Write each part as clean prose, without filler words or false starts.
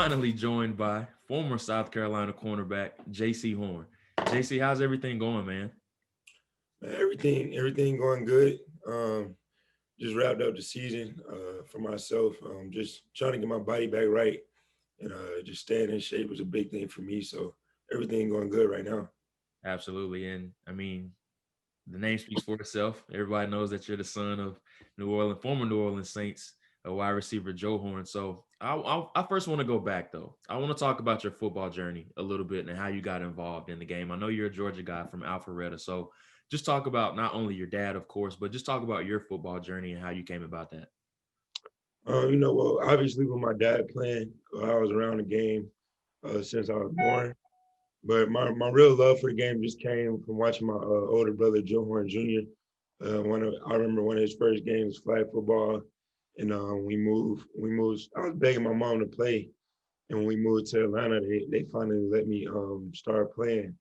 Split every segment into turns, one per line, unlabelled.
finally joined by former South Carolina cornerback Jaycee Horn. JC, how's everything going, man?
Man, everything going good. Just wrapped up the season for myself. Just trying to get my body back right, and just staying in shape was a big thing for me. So everything going good right now.
Absolutely. And I mean, the name speaks for itself. Everybody knows that you're the son of former New Orleans Saints, a wide receiver, Joe Horn. So I first want to go back, though. I want to talk about your football journey a little bit and how you got involved in the game. I know you're a Georgia guy from Alpharetta. So just talk about not only your dad, of course, but just talk about your football journey and how you came about that.
Well, obviously with my dad playing, I was around the game since I was born. But my real love for the game just came from watching my older brother Joe Horn Jr. I remember one of his first games, flag football, and we moved. I was begging my mom to play, and when we moved to Atlanta, they finally let me start playing.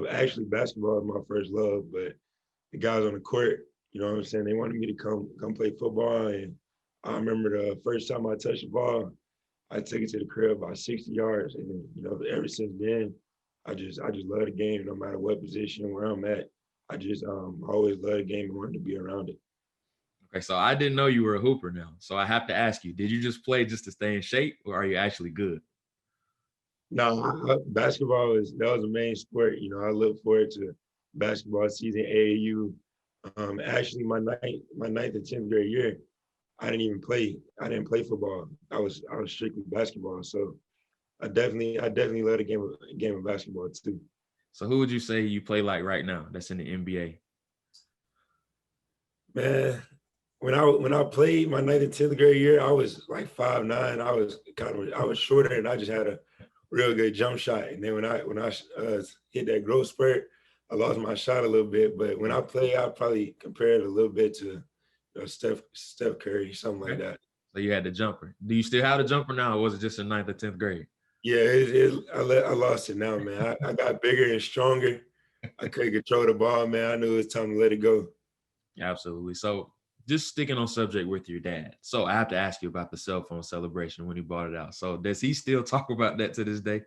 Actually, basketball was my first love, but the guys on the court, you know what I'm saying, they wanted me to come play football, and I remember the first time I touched the ball, I took it to the crib about 60 yards, and then, ever since then, I just love the game, no matter what position where I'm at. I just always love the game and wanted to be around it.
Okay, so I didn't know you were a hooper now. So I have to ask you, did you just play just to stay in shape or are you actually good?
No, basketball is that was the main sport. I look forward to basketball season, AAU. Actually, my ninth and 10th grade year, I didn't even play. I didn't play football. I was strictly basketball. So I definitely love the game of basketball too.
So who would you say you play like right now that's in the NBA?
Man, when I played my ninth and 10th grade year, I was like 5'9". I was shorter, and I just had a real good jump shot. And then when I hit that growth spurt, I lost my shot a little bit. But when I play, I probably compare it a little bit to Steph Curry, something like
Okay.
that.
So you had the jumper. Do you still have the jumper now or was it just in ninth or 10th grade?
Yeah, I lost it now, man. I got bigger and stronger. I couldn't control the ball, man. I knew it was time to let it go.
Absolutely. So just sticking on subject with your dad. So I have to ask you about the cell phone celebration when he bought it out. So does he still talk about that to this day?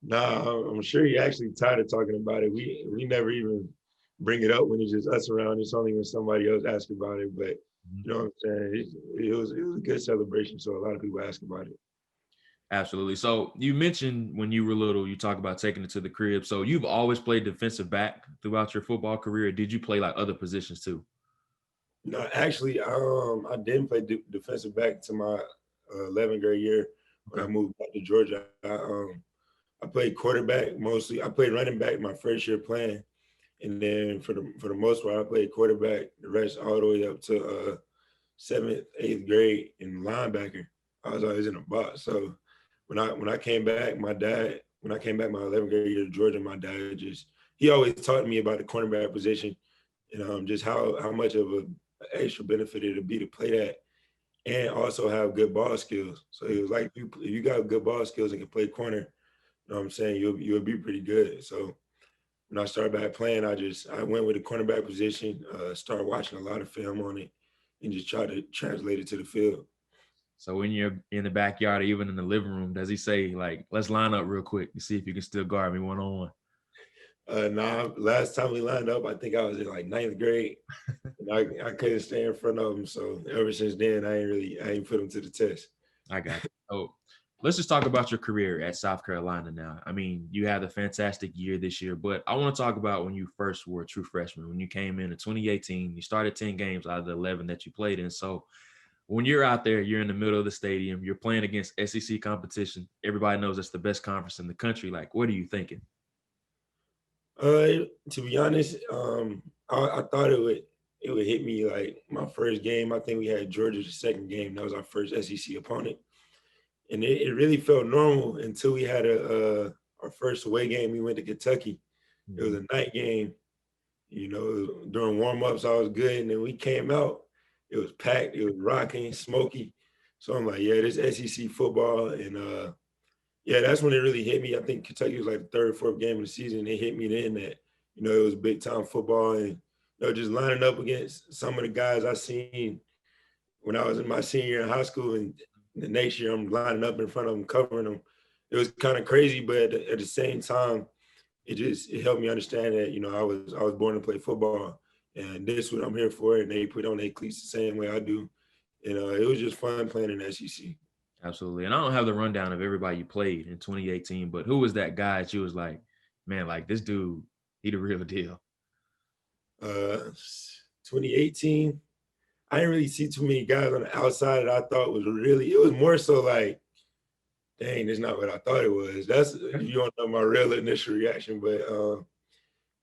Nah, I'm sure he actually tired of talking about it. We never even bring it up when it's just us around. It's only when somebody else asks about it. But
Mhm.
you know what I'm saying? It was a good celebration, so a lot of people ask about it.
Absolutely. So you mentioned when you were little, you talk about taking it to the crib. So you've always played defensive back throughout your football career. Or did you play like other positions too?
No, actually, I didn't play defensive back to my 11th grade year when I
Okay.
moved back to Georgia. I played quarterback mostly. I played running back my first year playing, and then for the most part, I played quarterback the rest all the way up to seventh, eighth grade in linebacker. I was always in the box. So when I came back, when I came back my 11th grade year to Georgia, my dad just he always taught me about the cornerback position and just how much of a extra benefit it'll be to play that and also have good ball skills. So it was like you got good ball skills and can play corner, you know what I'm saying, you'll be pretty good. So when I started back playing, I went with the cornerback position, started watching a lot of film on it, and just tried to translate it to the field.
So when you're in the backyard or even in the living room, does he say like, let's line up real quick to see if you can still guard me one on one?
Nah, last time we lined up, I think I was in like ninth grade, and I couldn't stay in front of him. So ever since then, I ain't put him to the test.
I got you. So let's just talk about your career at South Carolina now. I mean, you had a fantastic year this year, but I want to talk about when you first were a true freshman, when you came in 2018, you started 10 games out of the 11 that you played in. So when you're out there, you're in the middle of the stadium, you're playing against SEC competition. Everybody knows it's the best conference in the country. Like, what are you thinking?
To be honest, I thought it would hit me like my first game. I think we had Georgia the second game. That was our first SEC opponent, and it really felt normal until we had our first away game. We went to Kentucky. It was
Mhm.
a night game. During warm ups, I was good, and then we came out. It was packed. It was rocking, smoky. So I'm like, yeah, this SEC football, and yeah, that's when it really hit me. I think Kentucky was like the third, fourth game of the season. It hit me then that it was big time football, and just lining up against some of the guys I seen when I was in my senior year in high school, and the next year I'm lining up in front of them, covering them. It was kind of crazy, but at the same time, it helped me understand that I was born to play football, and this is what I'm here for. And they put on their cleats the same way I do, and it was just fun playing in the SEC.
Absolutely. And I don't have the rundown of everybody you played in 2018, but who was that guy that you was like, man, like this dude, he the real deal?
2018, I didn't really see too many guys on the outside that I thought was really. It was more so like, dang, it's not what I thought it was. That's you don't know my real initial reaction, but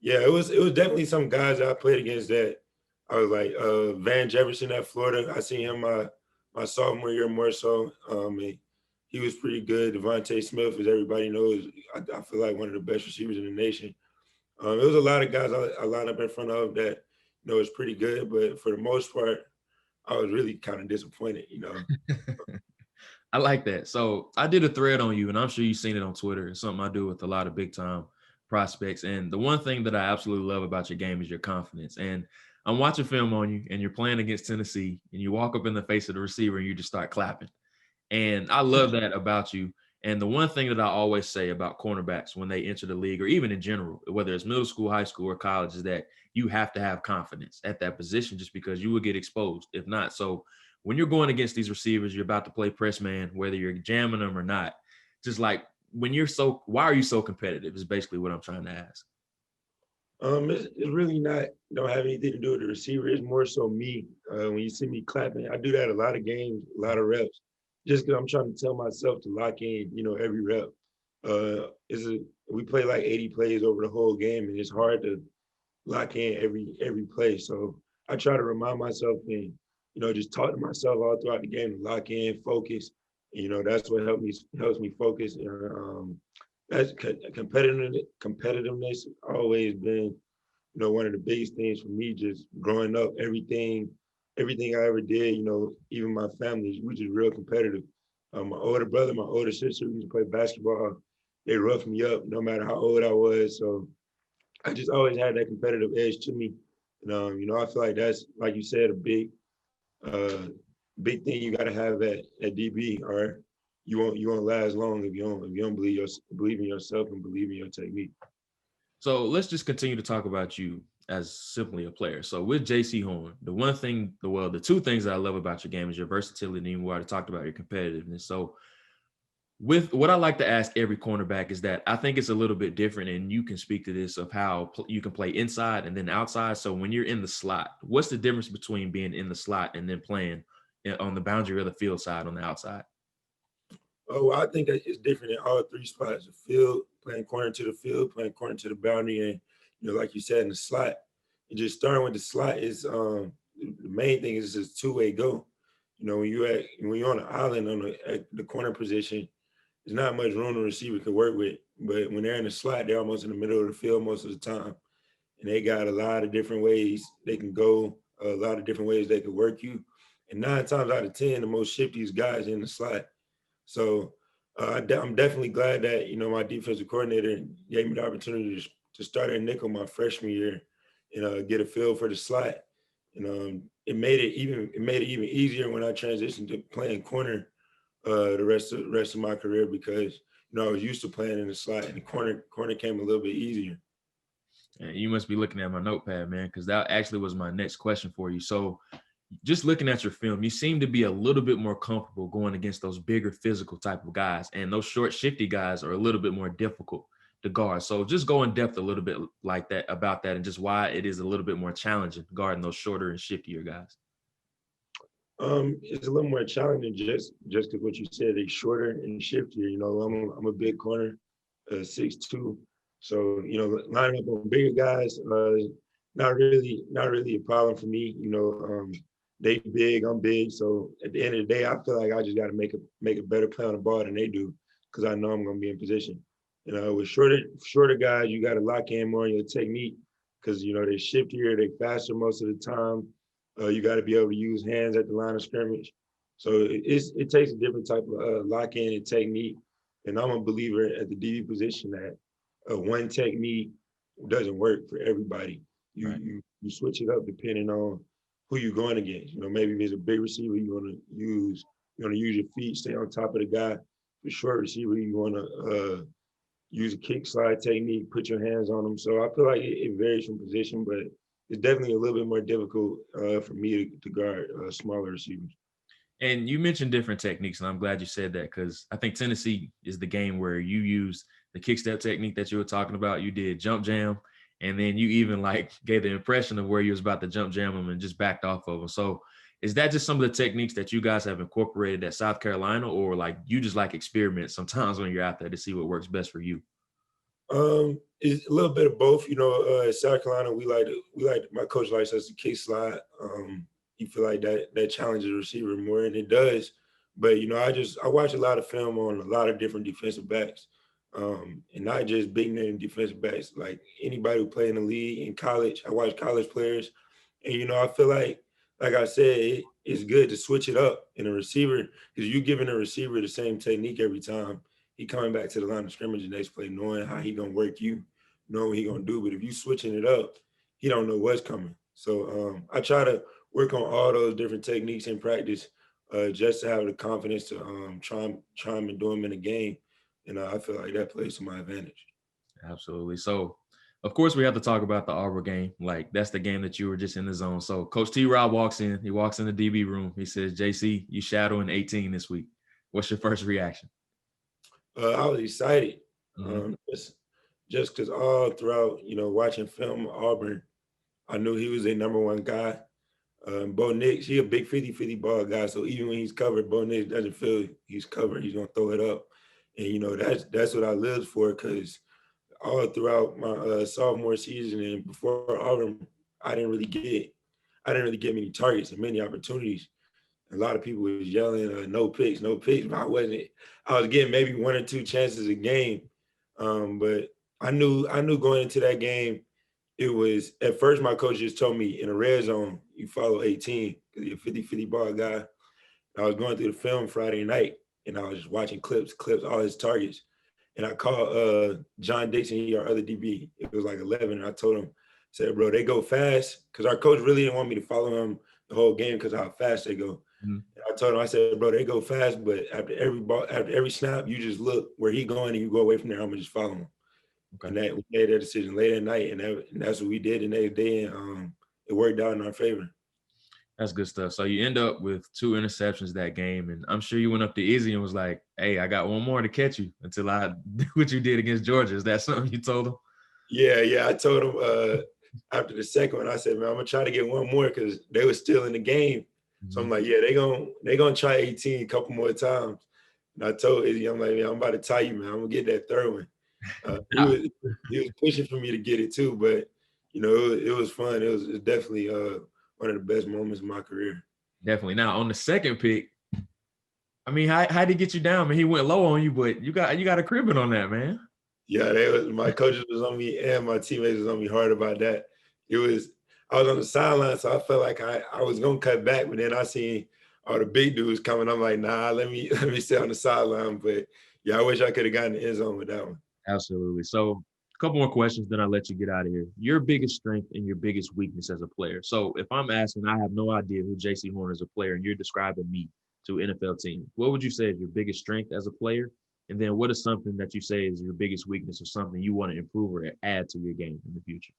yeah, it was definitely some guys that I played against that I was like Van Jefferson at Florida. I seen him my sophomore year more so. And he was pretty good. Devontae Smith, as everybody knows, I feel like one of the best receivers in the nation. There was a lot of guys I lined up in front of that was pretty good, but for the most part, I was really kind of disappointed.
I like that. So I did a thread on you, and I'm sure you've seen it on Twitter. It's something I do with a lot of big time prospects. And the one thing that I absolutely love about your game is your confidence. And I'm watching film on you, and you're playing against Tennessee, and you walk up in the face of the receiver, and you just start clapping. And I love that about you. And the one thing that I always say about cornerbacks when they enter the league, or even in general, whether it's middle school, high school, or college, is that you have to have confidence at that position just because you will get exposed if not. So when you're going against these receivers, you're about to play press man, whether you're jamming them or not, just like why are you so competitive is basically what I'm trying to ask.
It's really not don't have anything to do with the receiver. It's more so me. When you see me clapping, I do that a lot of games, a lot of reps, just because I'm trying to tell myself to lock in, every rep. We play like 80 plays over the whole game, and it's hard to lock in every play. So I try to remind myself and just talk to myself all throughout the game to lock in, focus. That's what helps me focus. That's competitiveness always been one of the biggest things for me. Just growing up, everything I ever did, even my family, we just real competitive. My older brother, my older sister, we used to play basketball. They roughed me up no matter how old I was. So I just always had that competitive edge to me. And, I feel like that's, like you said, a uh, big thing you got to have at DB, or you won't last long if you don't believe in yourself and believe in your technique.
So let's just continue to talk about you as simply a player. So with Jaycee Horn, the two things that I love about your game is your versatility, and we already talked about your competitiveness. So with what I like to ask every cornerback is that I think it's a little bit different, and you can speak to this of how you can play inside and then outside. So when you're in the slot, what's the difference between being in the slot and then playing on the boundary of the field side on the outside?
Oh, I think that it's different in all three spots: the field, playing corner to the field, playing corner to the boundary, and like you said, in the slot. And just starting with the slot is the main thing is just two-way go. When you're on an island at the corner position, there's not much room the receiver can work with. But when they're in the slot, they're almost in the middle of the field most of the time, and they got a lot of different ways they can go, a lot of different ways they can work you. And 9 times out of 10, the most shiftiest guys in the slot. So I'm definitely glad that my defensive coordinator gave me the opportunity to start at nickel my freshman year and get a feel for the slot. And it made it even easier when I transitioned to playing corner the rest of my career, because I was used to playing in the slot, and the corner came a little bit easier.
And you must be looking at my notepad, man, because that actually was my next question for you. So just looking at your film, you seem to be a little bit more comfortable going against those bigger physical type of guys, and those short, shifty guys are a little bit more difficult to guard. So just go in depth a little bit like that about that, and just why it is a little bit more challenging guarding those shorter and shiftier guys.
It's a little more challenging just because what you said, they shorter and shiftier. I'm a big corner, 6'2", so lining up on bigger guys, not really a problem for me. They big, I'm big, so at the end of the day, I feel like I just got to make a better play on the ball than they do, because I know I'm gonna be in position. With shorter guys, you got to lock in more on your technique, because they're shiftier, they faster most of the time. You got to be able to use hands at the line of scrimmage. So it takes a different type of lock in and technique. And I'm a believer at the DB position that one technique doesn't work for everybody. You,
Right.
you switch it up depending on who you're going against. Maybe if it's a big receiver, you want to use You want to use your feet, stay on top of the guy. For short receiver, you want to use a kick slide technique, put your hands on them. So I feel like it varies from position, but it's definitely a little bit more difficult for me to guard smaller receivers.
And you mentioned different techniques, and I'm glad you said that because I think Tennessee is the game where you use the kick step technique that you were talking about. You did jump jam, and then you even like gave the impression of where you was about to jump jam them and just backed off of them. So is that just some of the techniques that you guys have incorporated at South Carolina, or like you just like experiment sometimes when you're out there to see what works best for you?
It's a little bit of both. You know, at South Carolina, my coach likes us to kick slide. You feel like that challenges the receiver more, and it does. But you know, I watch a lot of film on a lot of different defensive backs, and not just big name defensive backs. Like anybody who play in the league in college, I watch college players, and you know, I feel like I said, it's good to switch it up in a receiver because you giving a receiver the same technique every time he coming back to the line of scrimmage the next play, knowing how he gonna work you, knowing what he gonna do. But if you switching it up, he don't know what's coming. So I try to work on all those different techniques in practice, just to have the confidence to try 'em and do them in a game. And I feel like that plays to my advantage.
Absolutely. So, of course, we have to talk about the Auburn game. Like, that's the game that you were just in the zone. So, Coach T. Rob walks in. He walks in the DB room. He says, "JC, you shadowing 18 this week. What's your first reaction?"
I was excited,
Mhm.
just because all throughout, you know, watching film of Auburn, I knew he was a number one guy. Bo Nix, he a big 50-50 ball guy. So even when he's covered, Bo Nix doesn't feel he's covered. He's gonna throw it up. And you know, that's what I lived for because all throughout my sophomore season and before Auburn, I didn't really get I didn't really get many targets and many opportunities. A lot of people was yelling, no picks, no picks, but I wasn't. I was getting maybe one or two chances a game. But I knew going into that game, it was at first my coach just told me in the red zone, you follow 18 because you're a 50-50 ball guy. I was going through the film Friday night and I was just watching clips, all his targets. And I called John Dixon, our other DB. It was like 11. And I told him, said, bro, they go fast. Because our coach really didn't want me to follow him the whole game because how fast they go.
Mhm.
And I told him, I said, bro, they go fast, but after every ball, after every snap, you just look where he going and you go away from there. I'm gonna just follow him.
Okay.
And that we made that decision late at night, and that's what we did the next day, and it worked out in our favor.
That's good stuff. So you end up with 2 interceptions that game, and I'm sure you went up to Izzy and was like, "Hey, I got one more to catch you until I do what you did against Georgia." Is that something you told him?
Yeah. I told him after the second one, I said, man, I'm gonna try to get one more because they were still in the game. So I'm
Mhm.
like, yeah, they gonna try 18 a couple more times. And I told Izzy, I'm like, man, I'm about to tie you, man. I'm gonna get that third one. He was pushing for me to get it too, but you know, it was fun. It was definitely one of the best moments of my career.
Definitely. Now on the second pick, I mean, how did he get you down, man? He went low on you, but you got a cribbing on that, man.
Yeah, my coaches was on me and my teammates was on me hard about that. It was I was on the sideline, so I felt like I was gonna cut back, but then I seen all the big dudes coming. I'm like, nah, let me let me stay on the sideline. But yeah, I wish I could have gotten the end zone with that one.
Absolutely. So a couple more questions, then I'll let you get out of here. Your biggest strength and your biggest weakness as a player. So if I'm asking, I have no idea who Jaycee Horn is a player, and you're describing me to NFL team. What would you say is your biggest strength as a player? And then what is something that you say is your biggest weakness or something you want to improve or add to your game in the future?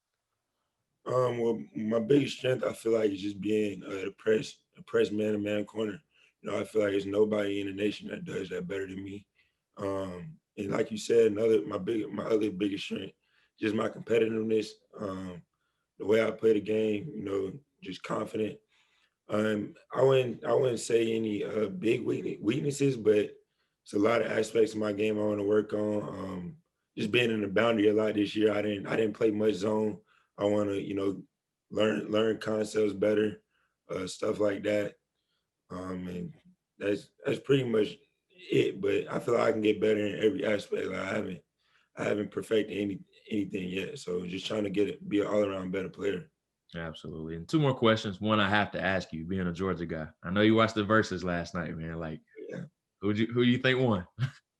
Well, my biggest strength I feel like is just being the press man to man corner. You know, I feel like there's nobody in the nation that does that better than me. And like you said, my other biggest strength, just my competitiveness, the way I play the game. You know, just confident. I wouldn't say any big weaknesses, but it's a lot of aspects of my game I want to work on. Just being in the boundary a lot this year. I didn't play much zone. I want to learn concepts better, stuff like that. And that's pretty much it. But I feel like I can get better in every aspect. Like I haven't perfected anything yet. So just trying to be an all around better player.
Absolutely. And 2 more questions. One I have to ask you, being a Georgia guy. I know you watched the verses last night, man. Like,
Yeah.
who you think won?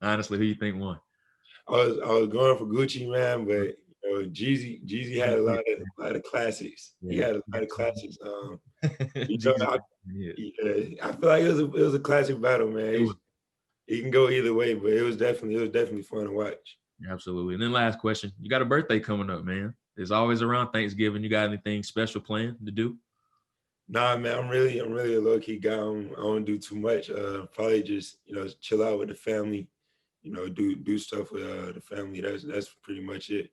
Honestly, who you think won?
I was going for Gucci, man, but Jeezy had a lot of classics. He
Yeah.
had a lot of classics. You know,
Jesus, yeah,
yeah, I feel like it was a classic battle, man.
it was
He can go either way, but it was definitely fun to watch.
absolutely. And then last question, you got a birthday coming up, man. It's always around Thanksgiving. You got anything special planned to do?
Nah, man, I'm really a low key guy. I don't do too much. Probably just chill out with the family. Do stuff with the family. That's pretty much it.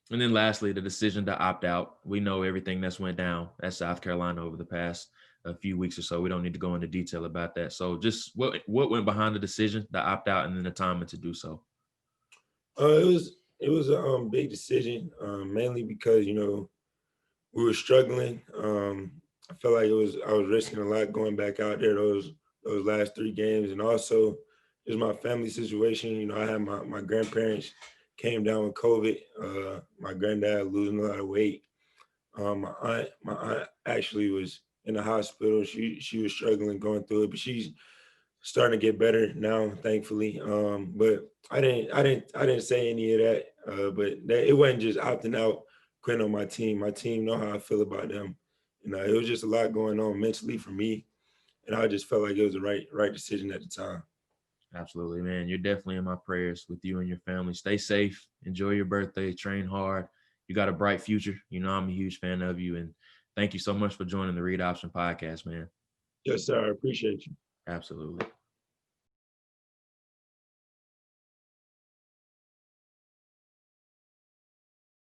And then lastly, the decision to opt out. We know everything that's went down at South Carolina over the past a few weeks or so. We don't need to go into detail about that. So just what went behind the decision to opt out and then the timing to do so?
It was a big decision, mainly because we were struggling. I felt like I was risking a lot going back out there those last 3 games, and also just my family situation. I had my grandparents came down with COVID. My granddad losing a lot of weight. My aunt actually was in the hospital. She was struggling going through it, but she's starting to get better now, thankfully. But I didn't say any of that. It wasn't just opting out, quitting on my team. My team know how I feel about them. It was just a lot going on mentally for me, and I just felt like it was the right decision at the time.
Absolutely, man. You're definitely in my prayers with you and your family. Stay safe. Enjoy your birthday. Train hard. You got a bright future. I'm a huge fan of you. And thank you so much for joining the Reid Option podcast, man.
Yes, sir. I appreciate you.
Absolutely.